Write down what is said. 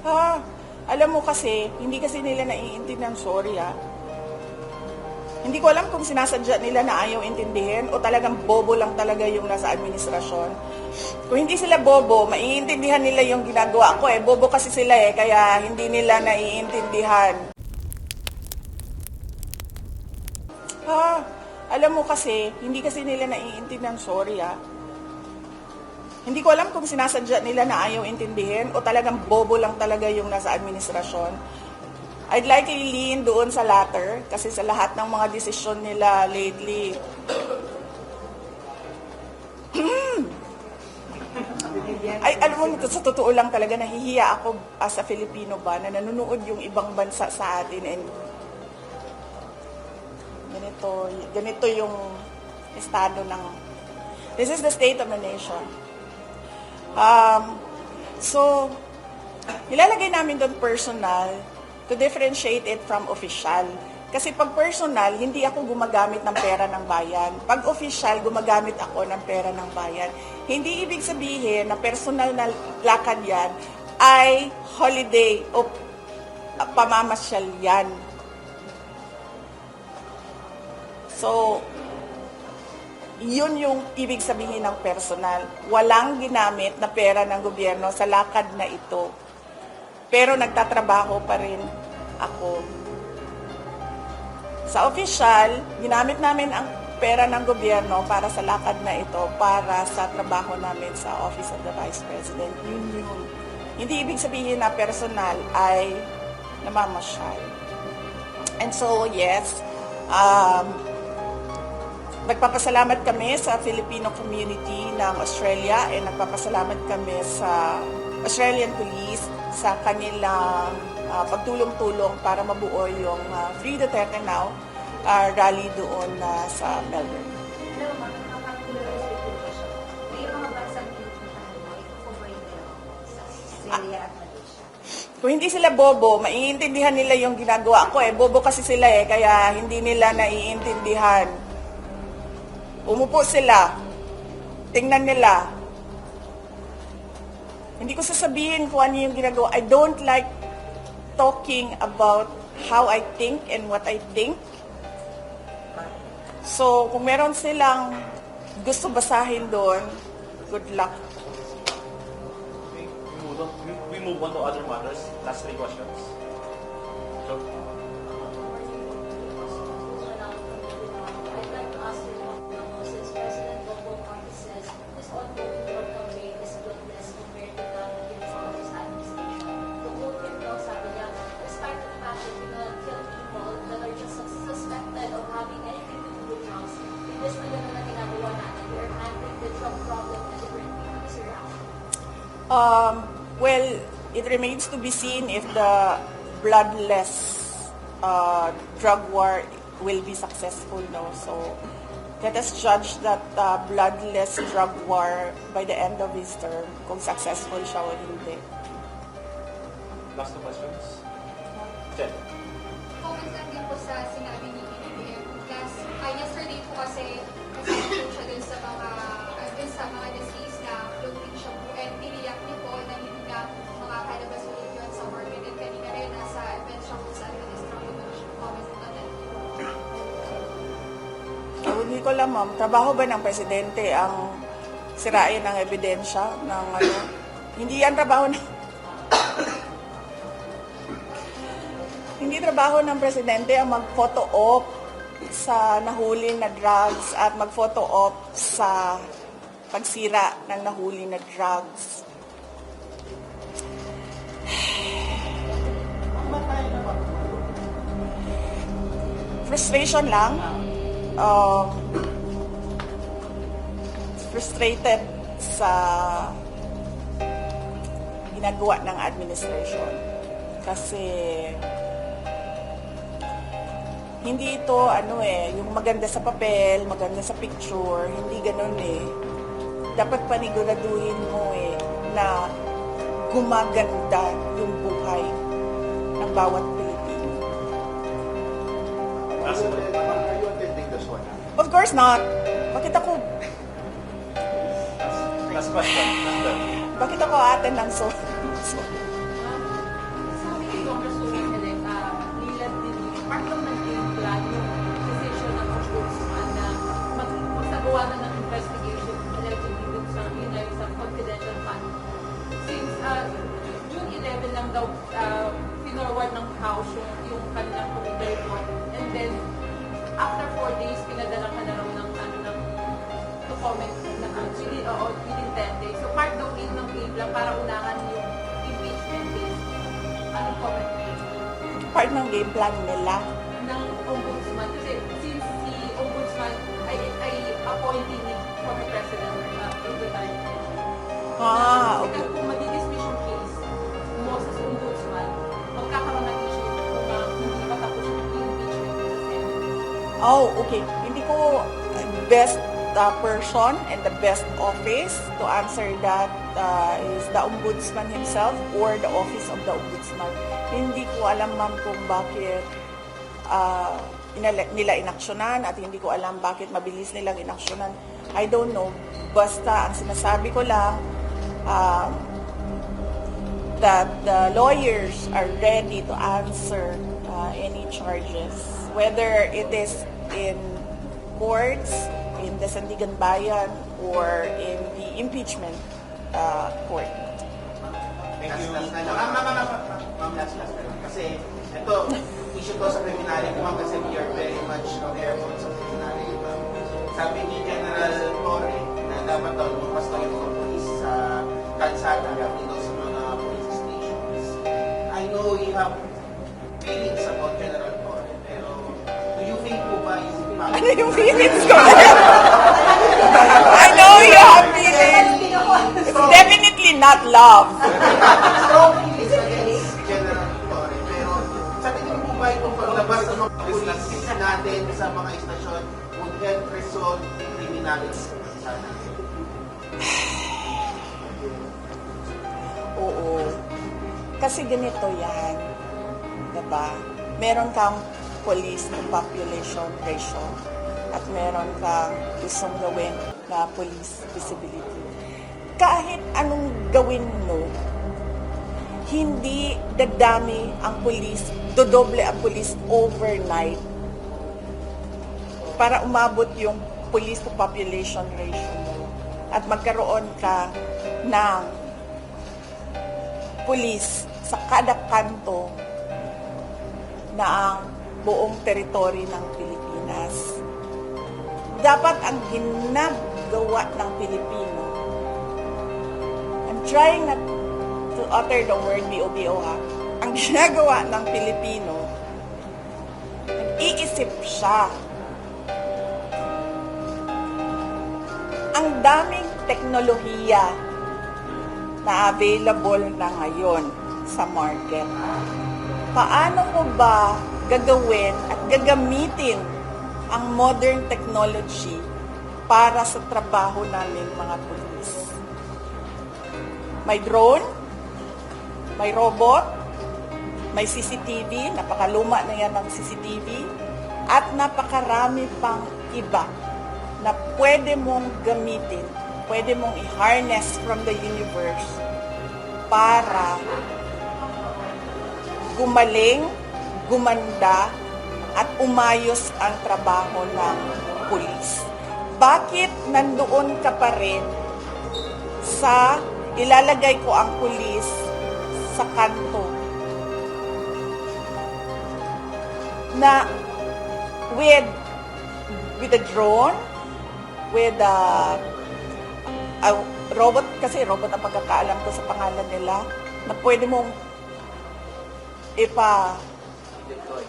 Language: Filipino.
Ha, alam mo kasi, hindi kasi nila naiintindihan, sorry ah. Hindi ko alam kung sinasadya nila na ayaw intindihin o talagang bobo lang talaga yung nasa administrasyon. Kung hindi sila bobo, maiintindihan nila yung ginagawa ko eh. Bobo kasi sila eh, kaya hindi nila naiintindihan. Ha, alam mo kasi, hindi kasi nila naiintindihan, sorry ah. Hindi ko alam kung sinasadya nila na ayaw intindihin o talagang bobo lang talaga yung nasa administrasyon. I'd likely lean doon sa latter kasi sa lahat ng mga desisyon nila lately. Ay, alam mo, sa totoo lang talaga, nahihiya ako as a Filipino ba na nanonood yung ibang bansa sa atin and ganito yung estado ng, this is the state of the nation. So, nilalagay namin doon personal to differentiate it from official. Kasi pag personal, hindi ako gumagamit ng pera ng bayan. Pag official, gumagamit ako ng pera ng bayan. Hindi ibig sabihin na personal na lakad yan ay holiday o pamamasyal yan. So, yun yung ibig sabihin ng personal. Walang ginamit na pera ng gobyerno sa lakad na ito. Pero nagtatrabaho pa rin ako. Sa official, ginamit namin ang pera ng gobyerno para sa lakad na ito, para sa trabaho namin sa Office of the Vice President. Yun yun. Hindi ibig sabihin na personal ay namamasyal. And so, yes, nagpapasalamat kami sa Filipino community ng Australia and nagpapasalamat kami sa Australian Police sa kanilang pagtulong-tulong para mabuo yung Free Duterte Now rally doon sa Melbourne. Alam mo, nakapagpapatuloy sa speculation. May mga bansang pinipitahan mo, ito-cover sa Australia at Malaysia. Kung hindi sila bobo, maiintindihan nila yung ginagawa ko eh. Bobo kasi sila eh, kaya hindi nila naiintindihan. Umupo sila. Tingnan nila. Hindi ko sasabihin kung ano yung ginagawa. I don't like talking about how I think and what I think. So, kung meron silang gusto basahin doon, good luck. Okay, we move on to other matters. Last 3 questions. So, I'd like to ask you, since President Bongbong Marcos says this ongoing drug campaign is guiltless compared to the Ginzales administration. The whole thing daw, sabi niya, despite the fact that we will kill people that are just suspected of having anything to do with drugs, in this na gano'n na ginagawa natin, we are handling the drug problem differently. What is your reaction? Well, it remains to be seen if the bloodless drug war will be successful, no? So, let us judge that bloodless drug war by the end of his term, kung successful siya o hindi. last 2 questions. Jen. Comment lang din po sa sinabi ni BBM. Yesterday po kasi kasama po siya dun sa mga disease na floating siya po and tiniyak niyo po na hindi na makakalabas ulit yun sa market and kanina rin nasa event siya po sa administration. Comment po natin. Hindi ko alam, ma'am. Trabaho ba ng presidente ang sirain ng ebidensya ng ano? Hindi yan trabaho ng... Hindi trabaho ng presidente ang mag-photo op sa nahuli na drugs at mag-photo op sa pagsira ng nahuli na drugs. Frustration lang. Frustrated sa ginagawa ng administration. Kasi hindi ito yung maganda sa papel, maganda sa picture, hindi ganun eh. Dapat paniguraduhin mo na gumaganda yung buhay ng bawat Pilipino. Last one. Are you attending this one? Of course not. Bakit ako Last question. Bakit ako ate ng so? daw pinorward ng House yung kanilang committee report. And then, after 4 days, pinadala ka na raw ng to comment na within 10 days. So, part daw yun ng game lang para unahan yung impeachment case. Anong comment mo? Part ng game plan nila. Ng ombudsman. Kasi since si ombudsman ay appointee ni former President Duterte. Kasi Okay. kung madidismiss yung case mo sa ombudsman, magkakaroon ng issue kung hindi pa tapos yung impeachment sa Senate. Oh, okay. Hindi ko best person and the best office to answer that is the ombudsman himself or the office of the ombudsman. Hindi ko alam, ma'am, kung bakit nila inaksyonan at hindi ko alam bakit mabilis nilang inaksyonan. I don't know. Basta ang sinasabi ko lang that the lawyers are ready to answer any charges, whether it is in courts, in the Sandigan Bayan, or in the impeachment court. Thank you. Ma'am, last. Kasi ito, issue to sa criminality, ma'am, kasi we are very much aware po sa criminality, ma'am. Sabi ni General Torre na dapat daw lumabas daw yung mga police sa kalsada, gabi daw sa mga police stations. I know you have feelings about General Torre, pero do you think po ba yung Ano yung feelings ko? I know you have feelings. It's definitely not love. strong feelings against General Torre, pero sabi niyo po ba itong paglabas ng mga police natin sa mga istasyon would help resolve criminality sana? Oo. Kasi ganito yan. Diba? Meron kang police to population ratio at meron kang gustong gawin na police visibility. Kahit anong gawin mo, hindi dadami ang police, dodoble ang police overnight para umabot yung police to population ratio mo at magkaroon ka ng police sa kada kanto na ang buong teritoryo ng Pilipinas. Dapat ang ginagawa ng Pilipino, I'm trying not to utter the word BOBO ha, ang ginagawa ng Pilipino, nag-iisip siya. Ang daming teknolohiya na available na ngayon sa market. Paano ko ba gagawin at gagamitin ang modern technology para sa trabaho namin mga pulis? May drone, may robot, may CCTV, napakaluma na yan ng CCTV, at napakarami pang iba na pwede mong gamitin, pwede mong i-harness from the universe para gumaling, gumanda, at umayos ang trabaho ng pulis. Bakit nandoon ka pa rin sa ilalagay ko ang pulis sa kanto na with a drone, with a robot, kasi robot ang pagkakaalam ko sa pangalan nila, na pwede mong Deploy.